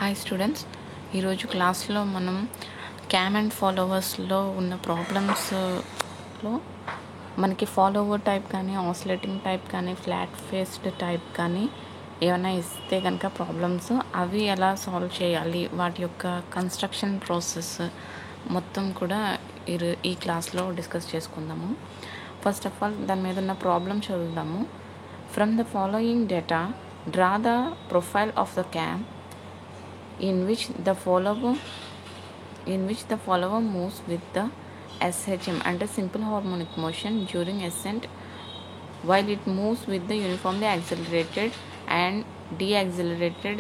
Hi students, ఈరోజు క్లాస్లో మనం క్యామ్ అండ్ ఫాలోవర్స్లో ఉన్న ప్రాబ్లమ్స్లో మనకి ఫాలోవర్ టైప్ కానీ ఆసిలేటింగ్ టైప్ కానీ ఫ్లాట్ ఫేస్డ్ టైప్ కానీ ఏమైనా ఇస్తే కనుక ప్రాబ్లమ్స్ అవి ఎలా సాల్వ్ చేయాలి, వాటి యొక్క కన్స్ట్రక్షన్ ప్రాసెస్ మొత్తం కూడా ఈ క్లాస్లో డిస్కస్ చేసుకుందాము. ఫస్ట్ ఆఫ్ ఆల్ దాని మీద ఉన్న ప్రాబ్లం చదువుదాము. From the following data draw the profile of the cam in which the follower moves with the SHM and a simple harmonic motion during ascent, while it moves with the uniformly accelerated and deaccelerated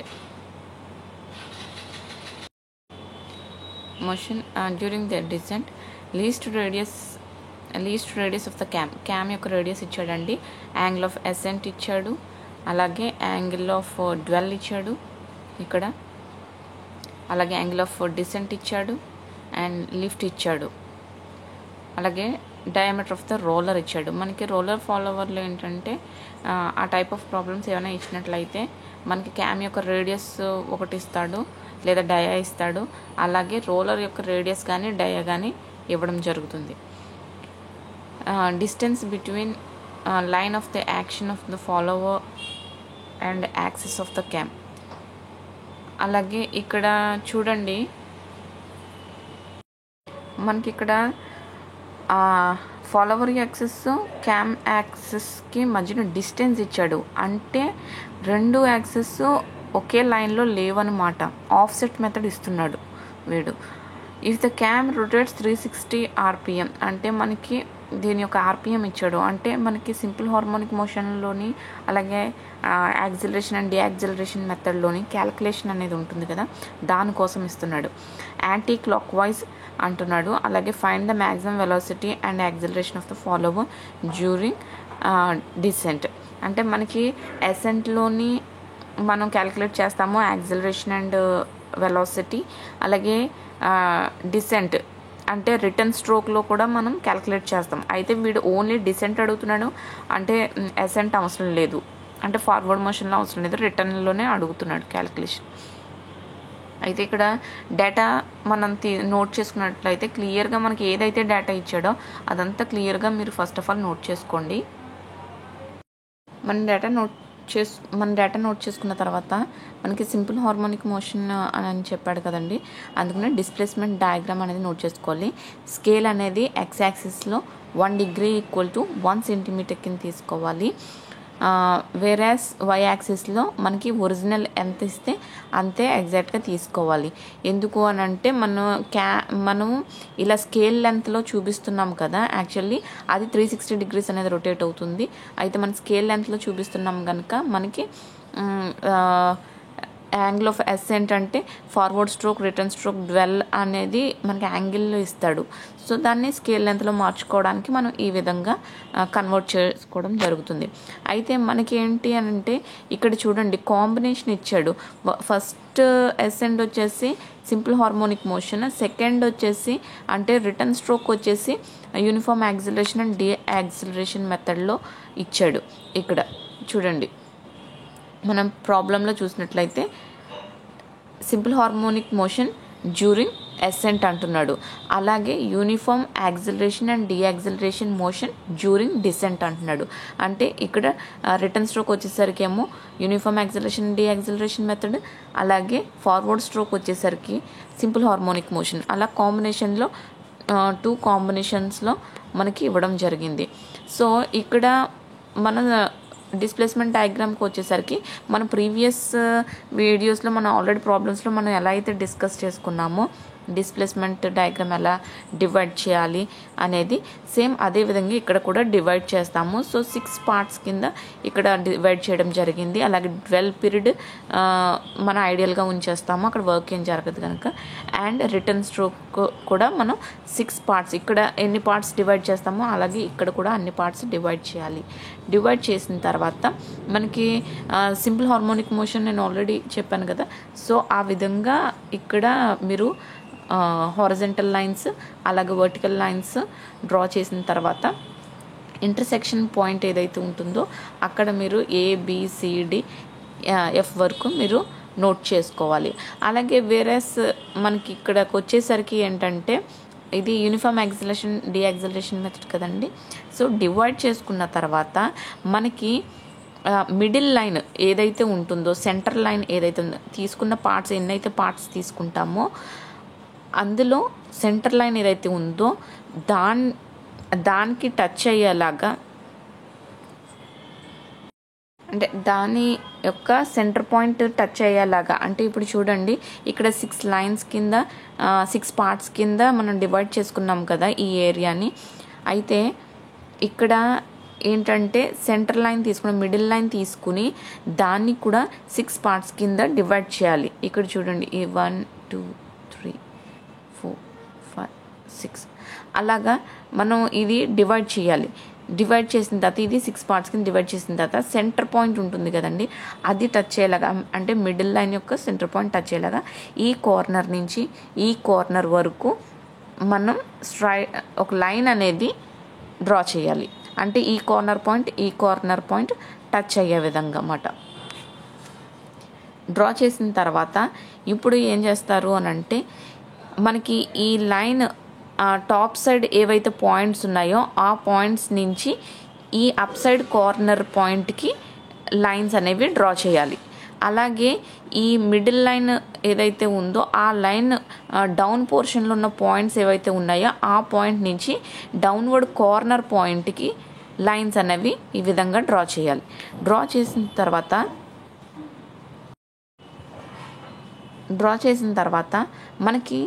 motion during the descent. least radius of the cam యొక్క radius ఇచ్చాడండి. Angle of assigned ఇచ్చాడు, అలాగే angle of dwell ఇచ్చాడు, ఇక్కడ అలాగే angle of decent ఇచ్చాడు and lift ఇచ్చాడు, అలాగే డయామీటర్ ఆఫ్ ద రోలర్ ఇచ్చాడు. మనకి రోలర్ ఫాలోవర్లో ఏంటంటే ఆ టైప్ ఆఫ్ ప్రాబ్లమ్స్ ఏమైనా ఇచ్చినట్లయితే మనకి క్యామ్ యొక్క రేడియస్ ఒకటి ఇస్తాడు లేదా డయా ఇస్తాడు, అలాగే రోలర్ యొక్క రేడియస్ కానీ డయా కానీ ఇవ్వడం జరుగుతుంది. Distance between line of the action of the follower and axis of the cam. అలాగే ఇక్కడ చూడండి, మనకి ఇక్కడ ఫాలోవర్ యాక్సిస్ క్యామ్ యాక్సిస్కి మధ్యన డిస్టెన్స్ ఇచ్చాడు, అంటే రెండు యాక్సిస్ ఒకే లైన్లో లేవన్నమాట. ఆఫ్సెట్ మెథడ్ ఇస్తున్నాడు వీడు. If the cam rotates 360 RPM అంటే మనకి దీని యొక్క ఆర్పిఎం ఇచ్చాడు, అంటే మనకి సింపుల్ హార్మోనిక్ మోషన్లోని అలాగే యాక్సిలరేషన్ అండ్ డియాక్సిలరేషన్ మెథడ్లోని క్యాల్కులేషన్ అనేది ఉంటుంది కదా, దానికోసం ఇస్తున్నాడు. యాంటీ క్లాక్ వైజ్ అంటున్నాడు, అలాగే find the maximum velocity and acceleration of the follower during descent. అంటే మనకి అసెంట్లోని మనం క్యాల్కులేట్ చేస్తాము యాక్సిలరేషన్ అండ్ వెలాసిటీ, అలాగే డిసెంట్ అంటే రిటర్న్ స్ట్రోక్లో కూడా మనం క్యాల్కులేట్ చేస్తాం. అయితే వీడు ఓన్లీ డిసెంట్ అడుగుతున్నాడు, అంటే అసెంట్ అవసరం లేదు, అంటే ఫార్వర్డ్ మోషన్లో అవసరం లేదు, రిటర్న్లోనే అడుగుతున్నాడు క్యాల్కులేషన్. అయితే ఇక్కడ డేటా మనం నోట్ చేసుకున్నట్లయితే క్లియర్గా మనకి ఏదైతే డేటా ఇచ్చాడో అదంతా క్లియర్గా మీరు ఫస్ట్ ఆఫ్ ఆల్ నోట్ చేసుకోండి. మన డేటా నోట్ చేసుకున్న తర్వాత మనకి సింపుల్ హార్మోనిక్ మోషన్ అని చెప్పాడు కదండి, అందుకనే డిస్ప్లేస్మెంట్ డయాగ్రామ్ అనేది నోట్ చేసుకోవాలి. స్కేల్ అనేది ఎక్స్ యాక్సిస్లో 1 degree = 1 centimeter కింద తీసుకోవాలి. వేరాస్ వై యాక్సిస్లో మనకి ఒరిజినల్ ఎంత ఇస్తే అంతే ఎగ్జాక్ట్గా తీసుకోవాలి. ఎందుకు అని అంటే మనం ఇలా స్కేల్ లెంత్లో చూపిస్తున్నాం కదా, యాక్చువల్లీ అది 360 degrees అనేది రొటేట్ అవుతుంది. అయితే మనం స్కేల్ లెంత్లో చూపిస్తున్నాం కనుక మనకి యాంగిల్ ఆఫ్ అసెంట్ అంటే forward stroke, return stroke, dwell అనేది మనకి యాంగిల్లో ఇస్తాడు. సో దాన్ని స్కేల్ లెంత్లో మార్చుకోవడానికి మనం ఈ విధంగా కన్వర్ట్ చేసుకోవడం జరుగుతుంది. అయితే మనకి ఏంటి అని అంటే ఇక్కడ చూడండి కాంబినేషన్ ఇచ్చాడు. ఫస్ట్ అసెంట్ వచ్చేసి సింపుల్ హార్మోనిక్ మోషన్, సెకండ్ వచ్చేసి అంటే రిటర్న్ స్ట్రోక్ వచ్చేసి యూనిఫామ్ యాక్సిలరేషన్ అండ్ డియాక్సిలరేషన్ మెథడ్లో ఇచ్చాడు. ఇక్కడ చూడండి, మనం ప్రాబ్లంలో చూసినట్లయితే simple harmonic motion during ascent అంటున్నాడు, అలాగే uniform acceleration and deceleration motion during descent అంటున్నాడు. అంటే ఇక్కడ రిటర్న్ స్ట్రోక్ వచ్చేసరికి ఏమో యూనిఫామ్ యాక్సిలరేషన్ డియాక్సిలరేషన్ మెథడ్, అలాగే ఫార్వర్డ్ స్ట్రోక్ వచ్చేసరికి సింపుల్ హార్మోనిక్ మోషన్, అలా కాంబినేషన్లో 2 కాంబినేషన్స్లో మనకి ఇవ్వడం జరిగింది. సో ఇక్కడ మన డిస్ప్లేస్మెంట్ డయాగ్రామ్కి వచ్చేసరికి మన ప్రీవియస్ వీడియోస్లో మనం ఆల్రెడీ ప్రాబ్లమ్స్లో మనం ఎలా అయితే డిస్కస్ చేసుకున్నామో డిస్ప్లేస్మెంట్ డయాగ్రామ్ ఎలా డివైడ్ చేయాలి అనేది సేమ్ అదే విధంగా ఇక్కడ కూడా డివైడ్ చేస్తాము. సో 6 parts కింద ఇక్కడ డివైడ్ చేయడం జరిగింది. అలాగే 12 period మన ఐడియల్గా ఉంచేస్తాము, అక్కడ వర్క్ ఏం జరగదు కనుక. అండ్ రిటర్న్ స్ట్రోక్ కూడా మనం 6 parts ఇక్కడ ఎన్ని పార్ట్స్ డివైడ్ చేస్తామో అలాగే ఇక్కడ కూడా అన్ని పార్ట్స్ డివైడ్ చేయాలి. డివైడ్ చేసిన తర్వాత మనకి సింపుల్ హార్మోనిక్ మోషన్ నేను ఆల్రెడీ చెప్పాను కదా, సో ఆ విధంగా ఇక్కడ మీరు హారిజంటల్ లైన్స్ అలాగే వర్టికల్ లైన్స్ డ్రా చేసిన తర్వాత ఇంటర్సెక్షన్ పాయింట్ ఏదైతే ఉంటుందో అక్కడ మీరు ABCD F వరకు మీరు నోట్ చేసుకోవాలి. అలాగే వేరేస్ మనకి ఇక్కడికి వచ్చేసరికి ఏంటంటే ఇది యూనిఫామ్ యాక్సిలరేషన్ డీయాక్సిలరేషన్ మెథడ్ కదండి. సో డివైడ్ చేసుకున్న తర్వాత మనకి మిడిల్ లైన్ ఏదైతే ఉంటుందో, సెంటర్ లైన్ ఏదైతే ఉందో, తీసుకున్న పార్ట్స్ ఎన్నైతే పార్ట్స్ తీసుకుంటామో అందులో సెంటర్ లైన్ ఏదైతే ఉందో దానికి టచ్ అయ్యేలాగా, అంటే దాని యొక్క సెంటర్ పాయింట్ టచ్ అయ్యేలాగా, అంటే ఇప్పుడు చూడండి ఇక్కడ 6 లైన్స్ కింద 6 పార్ట్స్ కింద మనం డివైడ్ చేసుకున్నాం కదా ఈ ఏరియాని. అయితే ఇక్కడ ఏంటంటే సెంటర్ లైన్ తీసుకుని మిడిల్ లైన్ తీసుకుని దాన్ని కూడా 6 పార్ట్స్ కింద డివైడ్ చేయాలి. ఇక్కడ చూడండి ఈ 1 2 3 4 5 6 అలాగా మనం ఇది డివైడ్ చేయాలి. డివైడ్ చేసిన తర్వాత ఇది 6 పార్ట్స్ కింద డివైడ్ చేసిన తర్వాత సెంటర్ పాయింట్ ఉంటుంది కదండి, అది టచ్ అయ్యేలాగా, అంటే మిడిల్ లైన్ యొక్క సెంటర్ పాయింట్ టచ్ అయ్యేలాగా ఈ కార్నర్ నుంచి ఈ కార్నర్ వరకు మనం ఒక లైన్ అనేది డ్రా చేయాలి. అంటే ఈ కార్నర్ పాయింట్ టచ్ అయ్యే విధంగా అన్నమాట. డ్రా చేసిన తర్వాత ఇప్పుడు ఏం చేస్తారు అని అంటే మనకి ఈ లైన్ టాప్ సైడ్ ఏవైతే పాయింట్స్ ఉన్నాయో ఆ పాయింట్స్ నుంచి ఈ అప్ సైడ్ కార్నర్ పాయింట్కి లైన్స్ అనేవి డ్రా చేయాలి. అలాగే ఈ మిడిల్ లైన్ ఏదైతే ఉందో ఆ లైన్ డౌన్ పోర్షన్లో ఉన్న పాయింట్స్ ఏవైతే ఉన్నాయో ఆ పాయింట్ నుంచి డౌన్వర్డ్ కార్నర్ పాయింట్కి లైన్స్ అనేవి ఈ విధంగా డ్రా చేయాలి. డ్రా చేసిన తర్వాత మనకి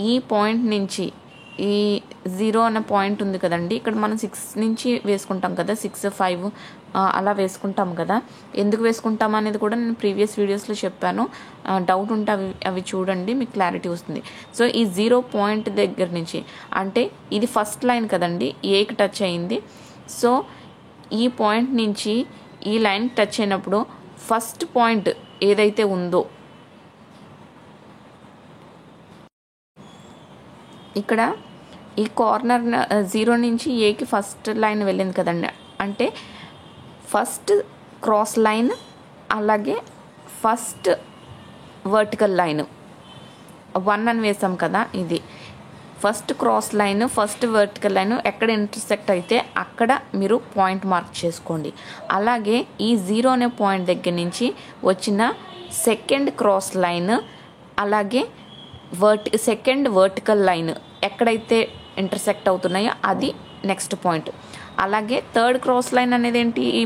ఈ పాయింట్ నుంచి ఈ 0 అనే పాయింట్ ఉంది కదండి, ఇక్కడ మనం 6 నుంచి వేసుకుంటాం కదా, 6 5 అలా వేసుకుంటాం కదా. ఎందుకు వేసుకుంటాం అనేది కూడా నేను ప్రీవియస్ వీడియోస్లో చెప్పాను. డౌట్ ఉంటే అవి చూడండి, మీకు క్లారిటీ వస్తుంది. సో ఈ 0 పాయింట్ దగ్గర నుంచి, అంటే ఇది ఫస్ట్ లైన్ కదండి, ఏకి టచ్ అయింది. సో ఈ పాయింట్ నుంచి ఈ లైన్ టచ్ అయినప్పుడు ఫస్ట్ పాయింట్ ఏదైతే ఉందో ఇక్కడ ఈ కార్నర్ 0 నుంచి ఏకి ఫస్ట్ లైన్ వెళ్ళింది కదండి, అంటే ఫస్ట్ క్రాస్ లైన్ అలాగే ఫస్ట్ వర్టికల్ లైన్ 1 అని వేసాం కదా, ఇది first cross line first vertical line ఎక్కడ ఇంటర్సెక్ట్ అయితే అక్కడ మీరు పాయింట్ మార్క్ చేసుకోండి. అలాగే ఈ 0 అనే పాయింట్ దగ్గర నుంచి వచ్చిన సెకండ్ క్రాస్ లైన్ అలాగే సెకండ్ వర్టికల్ లైన్ ఎక్కడైతే ఇంటర్సెక్ట్ అవుతున్నాయో అది నెక్స్ట్ పాయింట్. అలాగే థర్డ్ క్రాస్ లైన్ అనేది ఏంటి, ఈ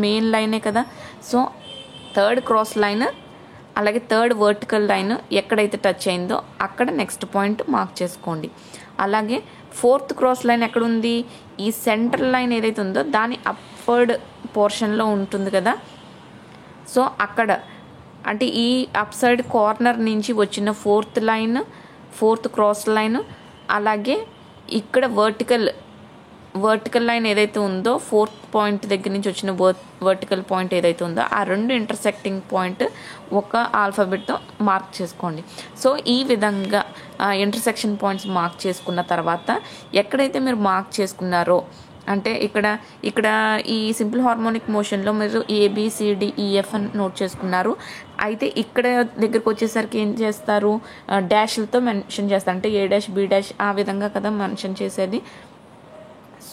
మెయిన్ లైనే కదా. సో థర్డ్ క్రాస్ లైన్ అలాగే థర్డ్ వర్టికల్ లైన్ ఎక్కడైతే టచ్ అయిందో అక్కడ నెక్స్ట్ పాయింట్ మార్క్ చేసుకోండి. అలాగే ఫోర్త్ క్రాస్ లైన్ ఎక్కడ ఉంది, ఈ సెంటర్ లైన్ ఏదైతే ఉందో దాని అప్వర్డ్ పోర్షన్లో ఉంటుంది కదా. సో అక్కడ, అంటే ఈ అప్ సైడ్ కార్నర్ నుంచి వచ్చిన ఫోర్త్ క్రాస్ లైన్ అలాగే ఇక్కడ వర్టికల్ లైన్ ఏదైతే ఉందో ఫోర్త్ పాయింట్ దగ్గర నుంచి వచ్చిన వర్టికల్ పాయింట్ ఏదైతే ఉందో ఆ రెండు ఇంటర్సెక్టింగ్ పాయింట్ ఒక ఆల్ఫాబెట్తో మార్క్ చేసుకోండి. సో ఈ విధంగా ఇంటర్సెక్షన్ పాయింట్స్ మార్క్ చేసుకున్న తర్వాత ఎక్కడైతే మీరు మార్క్ చేసుకున్నారో, అంటే ఇక్కడ ఈ సింపుల్ హార్మోనిక్ మోషన్లో మీరు ABCDEF అని నోట్ చేసుకున్నారు. అయితే ఇక్కడ దగ్గరకు వచ్చేసరికి ఏం చేస్తారు, డాష్లతో మెన్షన్ చేస్తారు. అంటే A', B' ఆ విధంగా కదా మెన్షన్ చేసేది.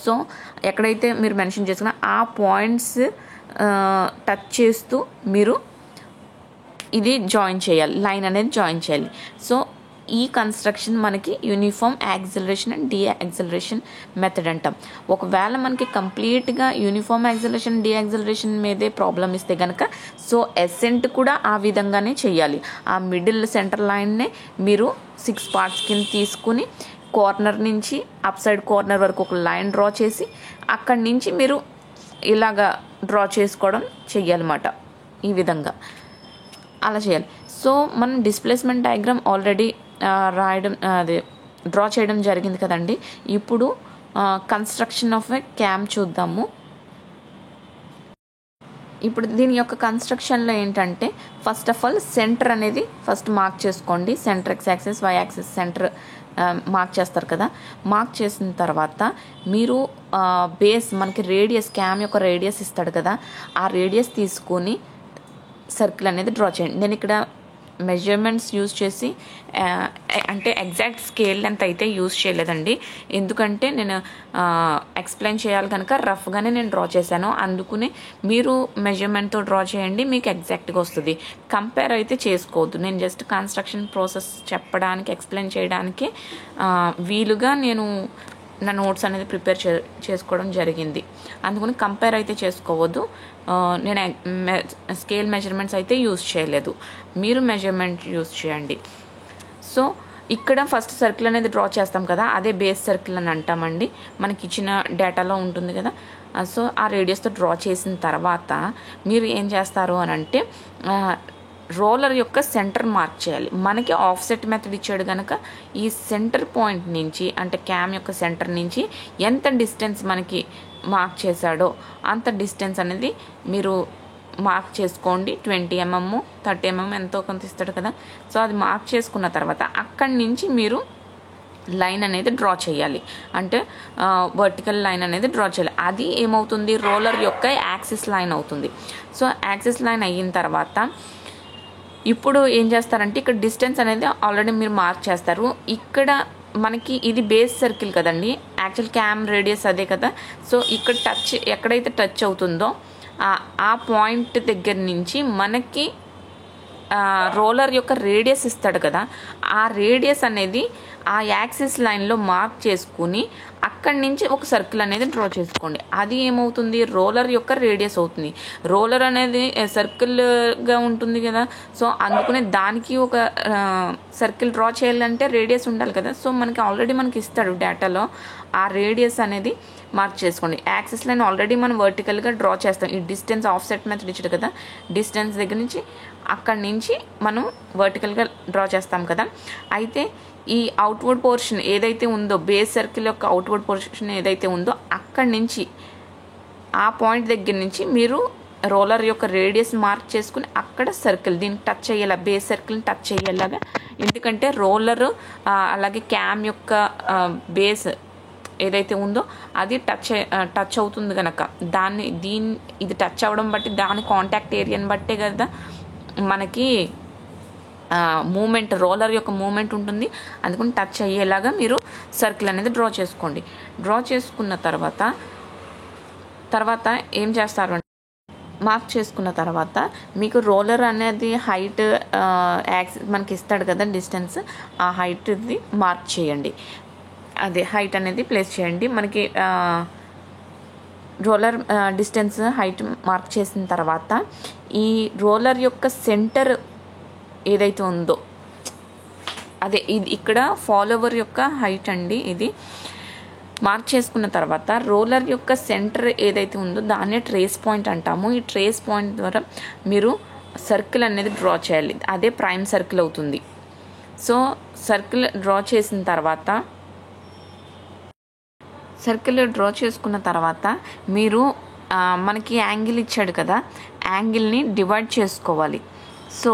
సో ఎక్కడైతే మీరు మెన్షన్ చేసుకున్న ఆ పాయింట్స్ టచ్ చేస్తూ మీరు ఇది జాయిన్ చేయాలి, లైన్ అనేది జాయిన్ చేయాలి. సో ఈ కన్స్ట్రక్షన్ మనకి యూనిఫామ్ యాక్సిలరేషన్ అండ్ డీయాక్సిలరేషన్ మెథడ్ అంటాం. ఒకవేళ మనకి కంప్లీట్గా యూనిఫామ్ యాక్సిలరేషన్ డీయాక్సిలరేషన్ మీదే ప్రాబ్లం ఇస్తే కనుక సో ఎసెంట్ కూడా ఆ విధంగానే చేయాలి. ఆ మిడిల్ సెంటర్ లైన్నే మీరు 6 పార్ట్స్ కింద తీసుకుని కార్నర్ నుంచి అప్ సైడ్ కార్నర్ వరకు ఒక లైన్ డ్రా చేసి అక్కడి నుంచి మీరు ఇలాగా డ్రా చేసుకోవడం చెయ్యాలన్నమాట. ఈ విధంగా అలా చేయాలి. సో మనం డిస్ప్లేస్మెంట్ డయాగ్రామ్ ఆల్రెడీ డ్రా చేయడం జరిగింది కదండి. ఇప్పుడు కన్స్ట్రక్షన్ ఆఫ్ ఎ క్యామ్ చూద్దాము. ఇప్పుడు దీని యొక్క కన్స్ట్రక్షన్లో ఏంటంటే ఫస్ట్ ఆఫ్ ఆల్ సెంటర్ అనేది ఫస్ట్ మార్క్ చేసుకోండి. Centre X axis Y axis centre mark చేస్తారు కదా. మార్క్ చేసిన తర్వాత మీరు బేస్ మనకి రేడియస్, క్యామ్ యొక్క రేడియస్ ఇస్తాడు కదా, ఆ రేడియస్ తీసుకొని సర్కిల్ అనేది డ్రా చేయండి. నేను ఇక్కడ మెజర్మెంట్స్ యూజ్ చేసి అంటే ఎగ్జాక్ట్ స్కేల్ లెంత్ అయితే యూజ్ చేయలేదండి, ఎందుకంటే నేను ఎక్స్ప్లెయిన్ చేయాలి కనుక రఫ్గానే నేను డ్రా చేశాను. అందుకునే మీరు మెజర్మెంట్తో డ్రా చేయండి, మీకు ఎగ్జాక్ట్గా వస్తుంది. కంపేర్ అయితే చేసుకోవద్దు. నేను జస్ట్ కన్స్ట్రక్షన్ ప్రాసెస్ చెప్పడానికి ఎక్స్ప్లెయిన్ చేయడానికి వీలుగా నేను నా నోట్స్ అనేది ప్రిపేర్ చేసుకోవడం జరిగింది. అందుకని కంపేర్ అయితే చేసుకోవద్దు. నేను స్కేల్ మెజర్మెంట్స్ అయితే యూజ్ చేయలేదు, మీరు మెజర్మెంట్ యూజ్ చేయండి. సో ఇక్కడ ఫస్ట్ సర్కిల్ అనేది డ్రా చేస్తాం కదా, అదే బేస్ సర్కిల్ అని అంటామండి. మనకి ఇచ్చిన డేటాలో ఉంటుంది కదా. సో ఆ రేడియస్తో డ్రా చేసిన తర్వాత మీరు ఏం చేస్తారు అని అంటే రోలర్ యొక్క సెంటర్ మార్క్ చేయాలి. మనకి ఆఫ్సెట్ మెథడ్ ఇచ్చాడు కనుక ఈ సెంటర్ పాయింట్ నుంచి అంటే క్యామ్ యొక్క సెంటర్ నుంచి ఎంత డిస్టెన్స్ మనకి మార్క్ చేశాడో అంత డిస్టెన్స్ అనేది మీరు మార్క్ చేసుకోండి. 20 mm 30 mm ఎంతో కొంత ఇస్తాడు కదా. సో అది మార్క్ చేసుకున్న తర్వాత అక్కడి నుంచి మీరు లైన్ అనేది డ్రా చేయాలి, అంటే వర్టికల్ లైన్ అనేది డ్రా చేయాలి. అది ఏమవుతుంది, రోలర్ యొక్క యాక్సిస్ లైన్ అవుతుంది. సో యాక్సిస్ లైన్ అయిన తర్వాత ఇప్పుడు ఏం చేస్తారంటే ఇక్కడ డిస్టెన్స్ అనేది ఆల్రెడీ మీరు మార్క్ చేస్తారు. ఇక్కడ మనకి ఇది బేస్ సర్కిల్ కదండి, యాక్చువల్ క్యామ్ రేడియస్ అదే కదా. సో ఇక్కడ ఎక్కడైతే టచ్ అవుతుందో ఆ పాయింట్ దగ్గర నుంచి మనకి రోలర్ యొక్క రేడియస్ ఇస్తాడు కదా, ఆ రేడియస్ అనేది ఆ యాక్సిస్ లైన్లో మార్క్ చేసుకుని అక్కడి నుంచి ఒక సర్కిల్ అనేది డ్రా చేసుకోండి. అది ఏమవుతుంది, రోలర్ యొక్క రేడియస్ అవుతుంది. రోలర్ అనేది సర్కిల్గా ఉంటుంది కదా, సో అందుకనే దానికి ఒక సర్కిల్ డ్రా చేయాలంటే రేడియస్ ఉండాలి కదా. సో మనకి ఆల్రెడీ మనకి ఇస్తాడు డేటాలో, ఆ రేడియస్ అనేది మార్క్ చేసుకోండి. యాక్సిస్ లైన్ ఆల్రెడీ మనం వర్టికల్గా డ్రా చేస్తాం. ఈ డిస్టెన్స్ ఆఫ్సెట్ మెథడ్ ఇచ్చాడు కదా, డిస్టెన్స్ దగ్గర నుంచి అక్కడి నుంచి మనం వర్టికల్గా డ్రా చేస్తాం కదా. అయితే ఈ అవుట్వర్డ్ పోర్షన్ ఏదైతే ఉందో, బేస్ సర్కిల్ యొక్క అవుట్వర్డ్ పోర్షన్ ఏదైతే ఉందో అక్కడి నుంచి ఆ పాయింట్ దగ్గర నుంచి మీరు రోలర్ యొక్క రేడియస్ మార్క్ చేసుకుని అక్కడ సర్కిల్ దీనికి టచ్ అయ్యేలా, బేస్ సర్కిల్ని టచ్ అయ్యేలాగా. ఎందుకంటే రోలర్ అలాగే క్యామ్ యొక్క బేస్ ఏదైతే ఉందో అది టచ్ అవుతుంది కనుక ఇది టచ్ అవ్వడం బట్టి దాని కాంటాక్ట్ ఏరియాని బట్టే కదా మనకి మూమెంట్, రోలర్ యొక్క మూమెంట్ ఉంటుంది. అందుకని టచ్ అయ్యేలాగా మీరు సర్కిల్ అనేది డ్రా చేసుకోండి. డ్రా చేసుకున్న తర్వాత ఏం చేస్తారు అంటే మార్క్ చేసుకున్న తర్వాత మీకు రోలర్ అనేది హైట్ మనకి ఇస్తాడు కదా డిస్టెన్స్, ఆ హైట్ది మార్క్ చేయండి. అదే హైట్ అనేది ప్లేస్ చేయండి. మనకి రోలర్ డిస్టెన్స్ హైట్ మార్క్ చేసిన తర్వాత ఈ రోలర్ యొక్క సెంటర్ ఏదైతే ఉందో అదే ఇది ఇక్కడ ఫాలోవర్ యొక్క హైట్ అండి. ఇది మార్క్ చేసుకున్న తర్వాత రోలర్ యొక్క సెంటర్ ఏదైతే ఉందో దాన్నే ట్రేస్ పాయింట్ అంటాము. ఈ ట్రేస్ పాయింట్ ద్వారా మీరు సర్కిల్ అనేది డ్రా చేయాలి, అదే ప్రైమ్ సర్కిల్ అవుతుంది. సో సర్కిల్ డ్రా చేసుకున్న తర్వాత మీరు మనకి యాంగిల్ ఇచ్చాడు కదా, యాంగిల్ని డివైడ్ చేసుకోవాలి. సో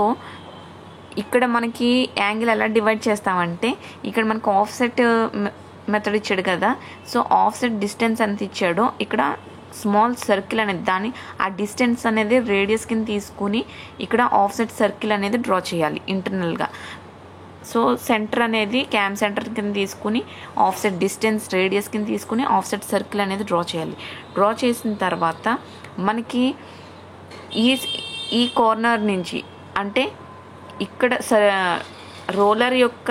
ఇక్కడ మనకి యాంగిల్ ఎలా డివైడ్ చేస్తామంటే ఇక్కడ మనకు ఆఫ్సెట్ మెథడ్ ఇచ్చాడు కదా. సో ఆఫ్సెట్ డిస్టెన్స్ ఎంత ఇచ్చాడో ఇక్కడ స్మాల్ సర్కిల్ అనేది ఆ డిస్టెన్స్ అనేది రేడియస్ కింద తీసుకుని ఇక్కడ ఆఫ్సెట్ సర్కిల్ అనేది డ్రా చేయాలి ఇంటర్నల్గా. సో సెంటర్ అనేది క్యామ్ సెంటర్ కింద తీసుకుని ఆఫ్సెట్ డిస్టెన్స్ రేడియస్ కింద తీసుకుని ఆఫ్సెట్ సర్కిల్ అనేది డ్రా చేయాలి. డ్రా చేసిన తర్వాత మనకి ఈ కార్నర్ నుంచి అంటే ఇక్కడ రోలర్ యొక్క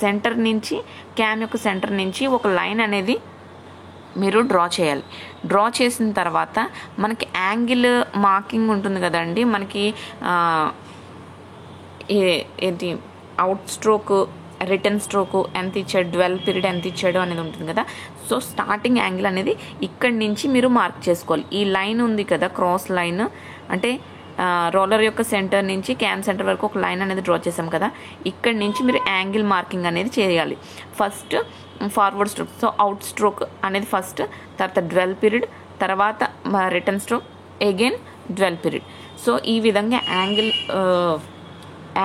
సెంటర్ నుంచి క్యామ్ యొక్క సెంటర్ నుంచి ఒక లైన్ అనేది మీరు డ్రా చేయాలి. డ్రా చేసిన తర్వాత మనకి యాంగిల్ మార్కింగ్ ఉంటుంది కదండి, మనకి ఏంటి అవుట్ స్ట్రోక్, రిటర్న్ స్ట్రోక్ ఎంత ఇచ్చాడు, డ్వెల్ పీరియడ్ ఎంత ఇచ్చాడు అనేది ఉంటుంది కదా. సో స్టార్టింగ్ యాంగిల్ అనేది ఇక్కడి నుంచి మీరు మార్క్ చేసుకోవాలి. ఈ లైన్ ఉంది కదా, క్రాస్ లైన్ అంటే రోలర్ యొక్క సెంటర్ నుంచి క్యామ్ సెంటర్ వరకు ఒక లైన్ అనేది డ్రా చేసాం కదా, ఇక్కడి నుంచి మీరు యాంగిల్ మార్కింగ్ అనేది చేయాలి. First forward stroke, so out stroke అనేది ఫస్ట్, తర్వాత డ్వెల్ పీరియడ్, తర్వాత return stroke, again dwell period. So ఈ విధంగా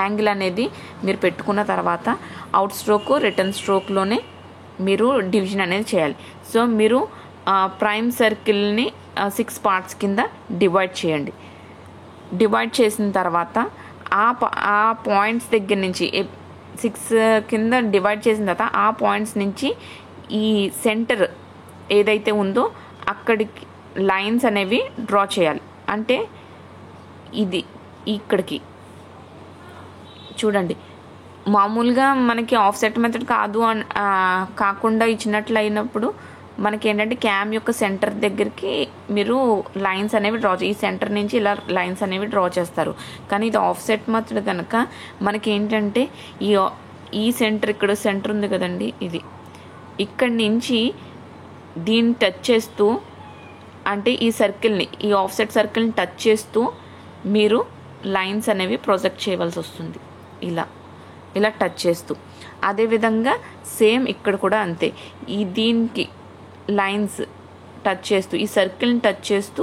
యాంగిల్ అనేది మీరు పెట్టుకున్న తర్వాత అవుట్ స్ట్రోక్ రిటర్న్ స్ట్రోక్లోనే మీరు డివిజన్ అనేది చేయాలి. సో మీరు ప్రైమ్ సర్కిల్ని 6 పార్ట్స్ కింద డివైడ్ చేయండి. డివైడ్ చేసిన తర్వాత ఆ పాయింట్స్ దగ్గర నుంచి 6 కింద డివైడ్ చేసిన తర్వాత ఆ పాయింట్స్ నుంచి ఈ సెంటర్ ఏదైతే ఉందో అక్కడికి లైన్స్ అనేవి డ్రా చేయాలి. అంటే ఇది ఇక్కడికి చూడండి, మామూలుగా మనకి ఆఫ్సెట్ మెథడ్ కాకుండా ఇచ్చినట్లు అయినప్పుడు మనకి ఏంటంటే క్యామ్ యొక్క సెంటర్ దగ్గరికి మీరు లైన్స్ అనేవి ఈ సెంటర్ నుంచి ఇలా లైన్స్ అనేవి డ్రా చేస్తారు. కానీ ఇది ఆఫ్సెట్ మెథడ్ కనుక మనకి ఏంటంటే ఈ సెంటర్, ఇక్కడ సెంటర్ ఉంది కదండి, ఇది ఇక్కడి నుంచి దీన్ని టచ్ చేస్తూ, అంటే ఈ సర్కిల్ని, ఈ ఆఫ్సెట్ సర్కిల్ని టచ్ చేస్తూ మీరు లైన్స్ అనేవి ప్రొజెక్ట్ చేయవలసి వస్తుంది. ఇలా టచ్ చేస్తూ. అదేవిధంగా సేమ్ ఇక్కడ కూడా అంతే, దీనికి లైన్స్ టచ్ చేస్తూ, ఈ సర్కిల్ని టచ్ చేస్తూ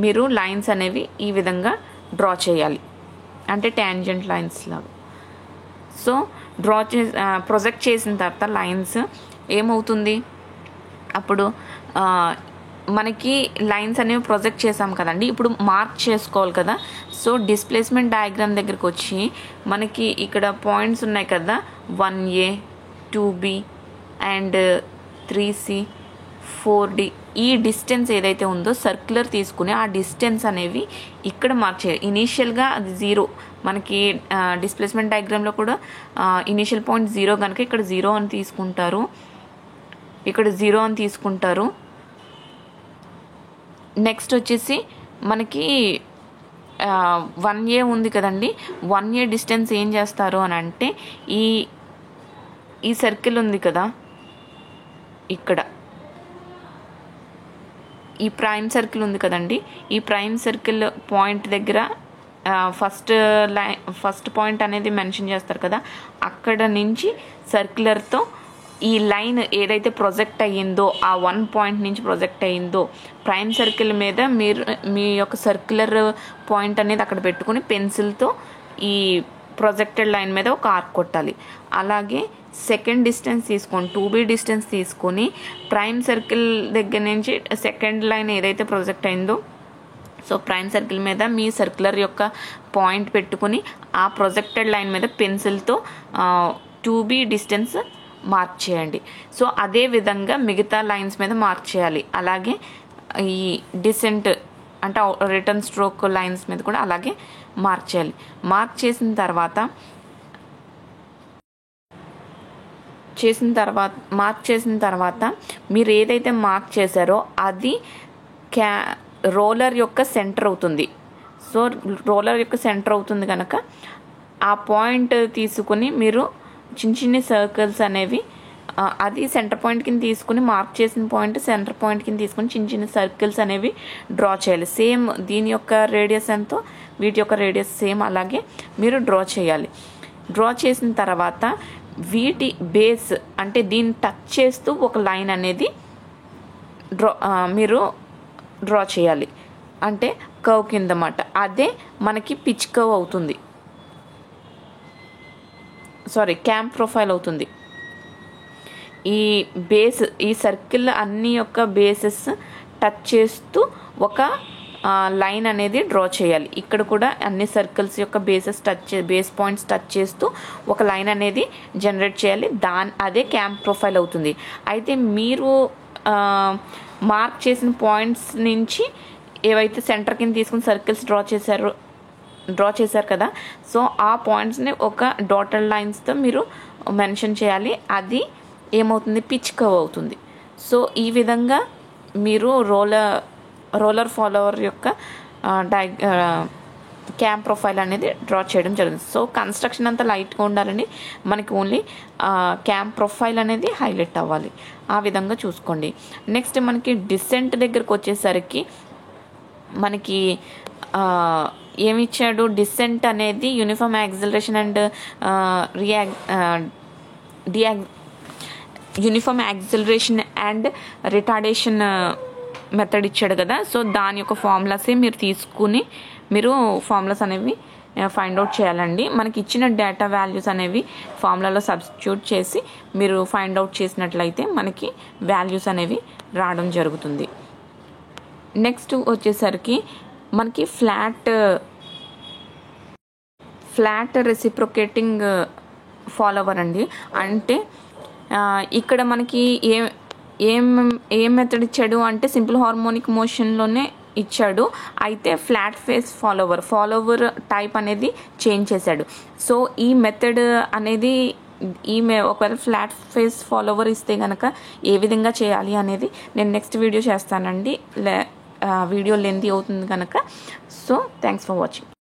మీరు లైన్స్ అనేవి ఈ విధంగా డ్రా చేయాలి, అంటే ట్యాంజెంట్ లైన్స్ లాగా. సో ప్రొజెక్ట్ చేసిన తర్వాత లైన్స్ ఏమవుతుంది, అప్పుడు మనకి లైన్స్ అనేవి ప్రొజెక్ట్ చేసాం కదండి, ఇప్పుడు మార్క్ చేసుకోవాలి కదా. సో డిస్ప్లేస్మెంట్ డయాగ్రామ్ దగ్గరికి వచ్చి మనకి ఇక్కడ పాయింట్స్ ఉన్నాయి కదా, 1A 2B and 3C 4D. ఈ డిస్టెన్స్ ఏదైతే ఉందో సర్క్యులర్ తీసుకుని ఆ డిస్టెన్స్ అనేవి ఇక్కడ మార్క్ చేయాలి. ఇనీషియల్గా అది 0, మనకి డిస్ప్లేస్మెంట్ డయాగ్రామ్లో కూడా ఇనీషియల్ పాయింట్ 0 కనుక ఇక్కడ 0 అని తీసుకుంటారు, ఇక్కడ 0 అని తీసుకుంటారు. నెక్స్ట్ వచ్చేసి మనకి 1A ఉంది కదండి, 1A డిస్టెన్స్ ఏం చేస్తారు అని అంటే ఈ సర్కిల్ ఉంది కదా, ఇక్కడ ఈ ప్రైమ్ సర్కిల్ ఉంది కదండి, ఈ ప్రైమ్ సర్కిల్ పాయింట్ దగ్గర ఫస్ట్ పాయింట్ అనేది మెన్షన్ చేస్తారు కదా, అక్కడ నుంచి సర్క్యులర్తో ఈ లైన్ ఏదైతే ప్రొజెక్ట్ అయ్యిందో, ఆ 1 పాయింట్ నుంచి ప్రొజెక్ట్ అయ్యిందో ప్రైమ్ సర్కిల్ మీద మీ యొక్క సర్క్యులర్ పాయింట్ అనేది అక్కడ పెట్టుకుని పెన్సిల్తో ఈ ప్రొజెక్టెడ్ లైన్ మీద ఒక ఆర్క్ కొట్టాలి. అలాగే సెకండ్ డిస్టెన్స్ తీసుకొని 2B డిస్టెన్స్ తీసుకొని ప్రైమ్ సర్కిల్ దగ్గర నుంచి సెకండ్ లైన్ ఏదైతే ప్రొజెక్ట్ అయిందో, సో ప్రైమ్ సర్కిల్ మీద మీ సర్క్యులర్ యొక్క పాయింట్ పెట్టుకుని ఆ ప్రొజెక్టెడ్ లైన్ మీద పెన్సిల్తో 2B డిస్టెన్స్ మార్క్ చేయండి. సో అదే విధంగా మిగతా లైన్స్ మీద మార్క్ చేయాలి. అలాగే ఈ డిసెంట్ అంటే రిటర్న్ స్ట్రోక్ లైన్స్ మీద కూడా అలాగే మార్క్ చేయాలి. మార్క్ చేసిన తర్వాత మీరు ఏదైతే మార్క్ చేశారో అది రోలర్ యొక్క సెంటర్ అవుతుంది. సో రోలర్ యొక్క సెంటర్ అవుతుంది కనుక ఆ పాయింట్ తీసుకుని మీరు చిన్న సర్కిల్స్ అనేవి అది సెంటర్ పాయింట్ కింద తీసుకుని మార్క్ చేసిన పాయింట్ సెంటర్ పాయింట్ కింద తీసుకుని చిన్న సర్కిల్స్ అనేవి డ్రా చేయాలి. సేమ్ దీని యొక్క రేడియస్ ఎంతో వీటి యొక్క రేడియస్ సేమ్ అలాగే మీరు డ్రా చేయాలి. డ్రా చేసిన తర్వాత వీటి బేస్ అంటే దీన్ని టచ్ చేస్తూ ఒక లైన్ అనేది మీరు డ్రా చేయాలి, అంటే కర్వ్ కింద మాట. అదే మనకి పిచ్ కర్వ్ అవుతుంది, క్యాంప్ ప్రొఫైల్ అవుతుంది. ఈ బేస్, ఈ సర్కిల్ అన్ని యొక్క బేసెస్ టచ్ చేస్తూ ఒక లైన్ అనేది డ్రా చేయాలి. ఇక్కడ కూడా అన్ని సర్కిల్స్ యొక్క బేస్ పాయింట్స్ టచ్ చేస్తూ ఒక లైన్ అనేది జనరేట్ చేయాలి. అదే క్యాంప్ ప్రొఫైల్ అవుతుంది. అయితే మీరు మార్క్ చేసిన పాయింట్స్ నుంచి ఏవైతే సెంటర్ కింద తీసుకుని సర్కిల్స్ డ్రా చేశారు కదా, సో ఆ పాయింట్స్ని ఒక డాటెడ్ లైన్స్తో మీరు మెన్షన్ చేయాలి. అది ఏమవుతుంది, పిచ్ కర్వ్ అవుతుంది. సో ఈ విధంగా మీరు రోలర్ ఫాలోవర్ యొక్క క్యాంప్ ప్రొఫైల్ అనేది డ్రా చేయడం జరుగుతుంది. సో కన్స్ట్రక్షన్ అంతా లైట్గా ఉండాలని, మనకి ఓన్లీ క్యాంప్ ప్రొఫైల్ అనేది హైలైట్ అవ్వాలి. ఆ విధంగా చూసుకోండి. నెక్స్ట్ మనకి డిసెంట్ దగ్గరకు వచ్చేసరికి మనకి ఏమిచ్చాడు, డిసెంట్ అనేది uniform acceleration and uniform acceleration and retardation method ఇచ్చాడు కదా. సో దాని యొక్క ఫార్ములాసే మీరు తీసుకుని మీరు ఫార్ములాస్ అనేవి ఫైండ్ అవుట్ చేయాలండి. మనకి ఇచ్చిన డేటా వాల్యూస్ అనేవి ఫార్ములాలో సబ్స్టిట్యూట్ చేసి మీరు ఫైండ్ అవుట్ చేసినట్లయితే మనకి వాల్యూస్ అనేవి రావడం జరుగుతుంది. నెక్స్ట్ వచ్చేసరికి మనకి ఫ్లాట్ రెసిప్రొకేటింగ్ ఫాలోవర్ అండి. అంటే ఇక్కడ మనకి ఏం మెథడ్ ఇచ్చాడు అంటే సింపుల్ హార్మోనిక్ మోషన్లోనే ఇచ్చాడు. అయితే ఫ్లాట్ ఫేస్ ఫాలోవర్ టైప్ అనేది చేంజ్ చేశాడు. సో ఈ మెథడ్ అనేది ఒకవేళ ఫ్లాట్ ఫేస్ ఫాలోవర్ ఇస్తే కనుక ఏ విధంగా చేయాలి అనేది నేను నెక్స్ట్ వీడియో చేస్తానండి. వీడియో లెంతీ అవుతుంది కనుక. So thanks for watching.